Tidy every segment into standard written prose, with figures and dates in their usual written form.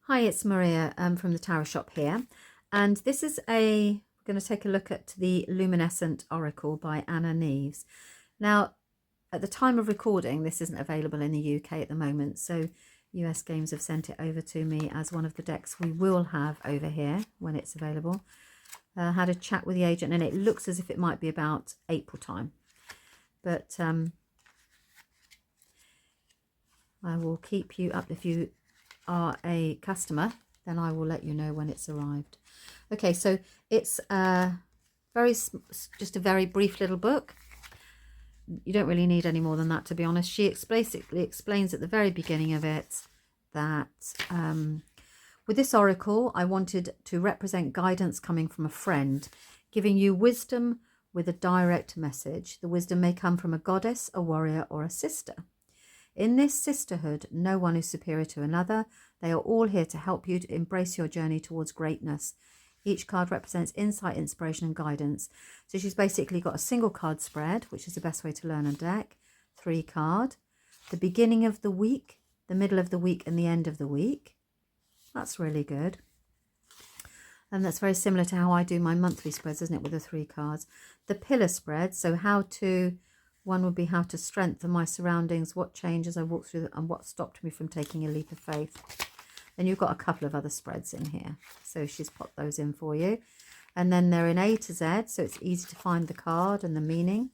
Hi, it's Maria from the Tarot Shop here, and this is we're going to take a look at the Luminescent Oracle by Anna Neves. Now, at the time of recording, this isn't available in the UK at the moment, so US Games have sent it over to me as one of the decks we will have over here when it's available. Had a chat with the agent, and it looks as if it might be about April time, but I will keep you up if you are a customer, then I will let you know when it's arrived. Okay, so it's just a very brief little book. You don't really need any more than that, to be honest. She basically explains at the very beginning of it that with this oracle, I wanted to represent guidance coming from a friend, giving you wisdom with a direct message. The wisdom may come from a goddess, a warrior, or a sister. In this sisterhood, no one is superior to another. They are all here to help you to embrace your journey towards greatness. Each card represents insight, inspiration, and guidance. So she's basically got a single card spread, which is the best way to learn a deck. 3 card. The beginning of the week, the middle of the week, and the end of the week. That's really good. And that's very similar to how I do my monthly spreads, isn't it, with the 3 cards. The pillar spread, so one would be how to strengthen my surroundings, what changes I walked through, and what stopped me from taking a leap of faith. Then you've got a couple of other spreads in here. So she's popped those in for you. And then they're in A to Z, so it's easy to find the card and the meaning.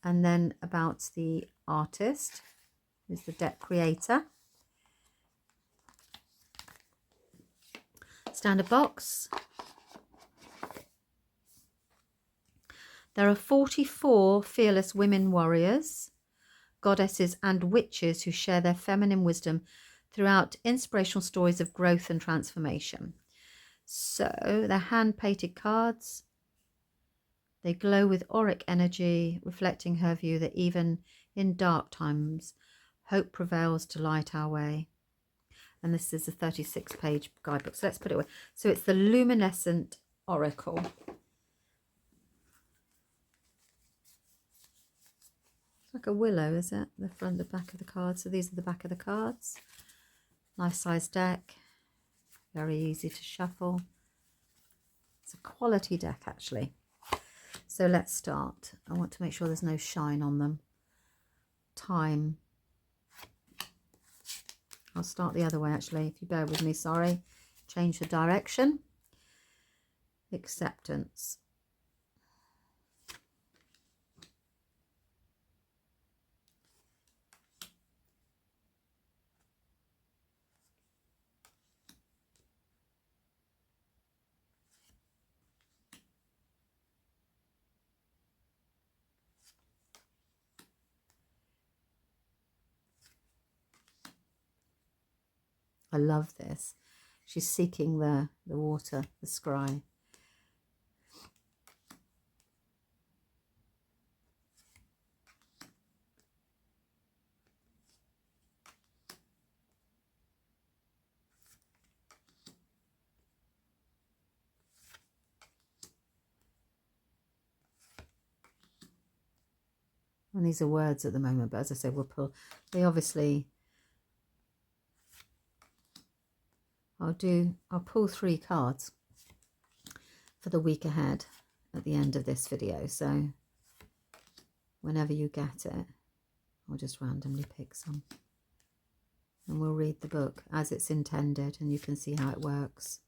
And then about the artist, who's the deck creator. Standard box. There are 44 fearless women warriors, goddesses and witches who share their feminine wisdom throughout inspirational stories of growth and transformation. So they're hand-painted cards. They glow with auric energy, reflecting her view that even in dark times, hope prevails to light our way. And this is a 36-page guidebook. So let's put it away. So it's the Luminescent Oracle. Like a willow, is it? The front, the back of the cards. So these are the back of the cards. Nice size deck. Very easy to shuffle. It's a quality deck, actually. So let's start. I want to make sure there's no shine on them. Time. I'll start the other way, actually, if you bear with me, sorry. Change the direction. Acceptance. I love this. She's seeking the water, the scry. And these are words at the moment, but as I said, we'll pull. They obviously, I'll pull 3 cards for the week ahead at the end of this video. So whenever you get it, I'll just randomly pick some. And we'll read the book as it's intended, and you can see how it works.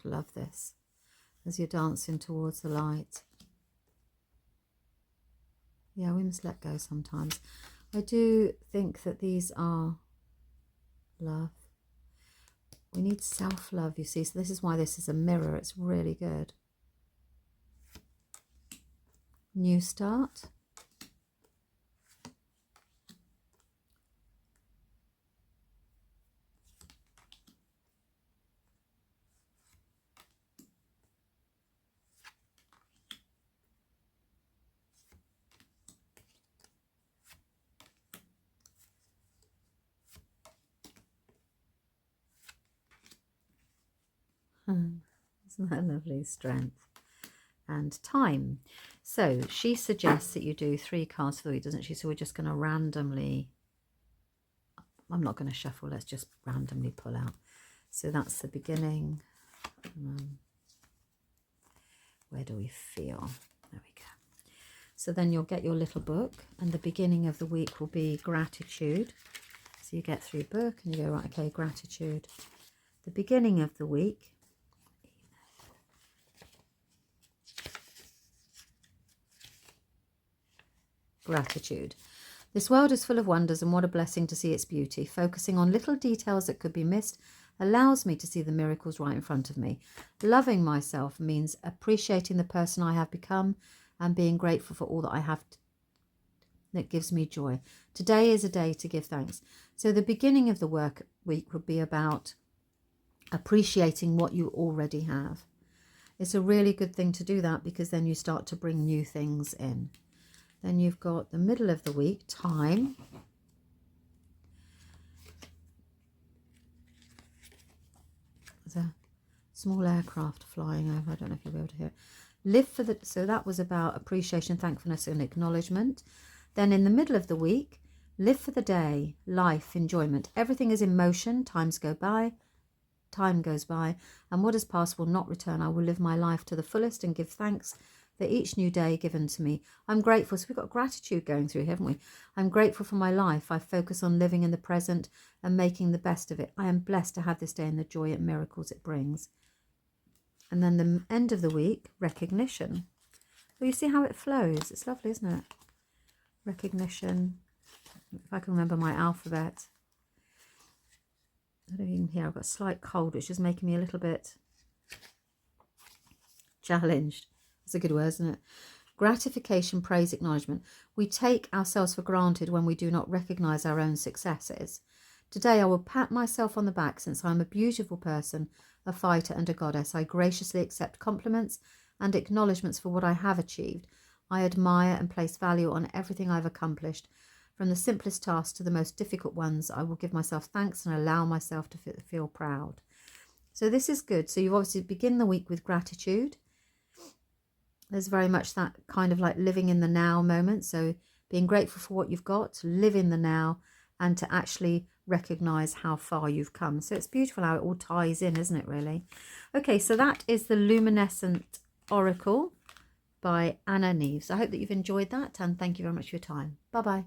Love this as you're dancing towards the light. Yeah, we must let go sometimes. I do think that these are love. We need self-love, you see, so this is why this is a mirror. It's really good. New start. Isn't that lovely? Strength and time. So she suggests that you do 3 cards for the week, doesn't she? So we're just going to randomly, I'm not going to shuffle, let's just randomly pull out. So that's the beginning. Where do we feel? There we go. So then you'll get your little book, and the beginning of the week will be gratitude. So you get through book and you go, right, okay, gratitude. The beginning of the week, gratitude. This world is full of wonders, and what a blessing to see its beauty. Focusing on little details that could be missed allows me to see the miracles right in front of me. Loving myself means appreciating the person I have become and being grateful for all that I have that gives me joy. Today is a day to give thanks. So the beginning of the work week would be about appreciating what you already have. It's a really good thing to do that, because then you start to bring new things in. Then you've got the middle of the week, time. There's a small aircraft flying over. I don't know if you'll be able to hear it. Live for the, so that was about appreciation, thankfulness and acknowledgement. Then in the middle of the week, live for the day, life, enjoyment. Everything is in motion, time goes by, and what has passed will not return. I will live my life to the fullest and give thanks for each new day given to me. I'm grateful. So we've got gratitude going through, haven't we? I'm grateful for my life. I focus on living in the present and making the best of it. I am blessed to have this day and the joy and miracles it brings. And then the end of the week, recognition. Well, you see how it flows. It's lovely, isn't it? Recognition. If I can remember my alphabet. I don't even hear. I've got a slight cold, which is making me a little bit challenged. That's a good word, isn't it? Gratification, praise, acknowledgement. We take ourselves for granted when we do not recognize our own successes. Today I will pat myself on the back, since I'm a beautiful person, a fighter and a goddess. I graciously accept compliments and acknowledgements for what I have achieved. I admire and place value on everything I've accomplished. From the simplest tasks to the most difficult ones, I will give myself thanks and allow myself to feel proud. So this is good. So you obviously begin the week with gratitude. There's very much that kind of like living in the now moment. So being grateful for what you've got, to live in the now, and to actually recognize how far you've come. So it's beautiful how it all ties in, isn't it, really? Okay, so that is the Luminescent Oracle by Anna Neves. I hope that you've enjoyed that, and thank you very much for your time. Bye-bye.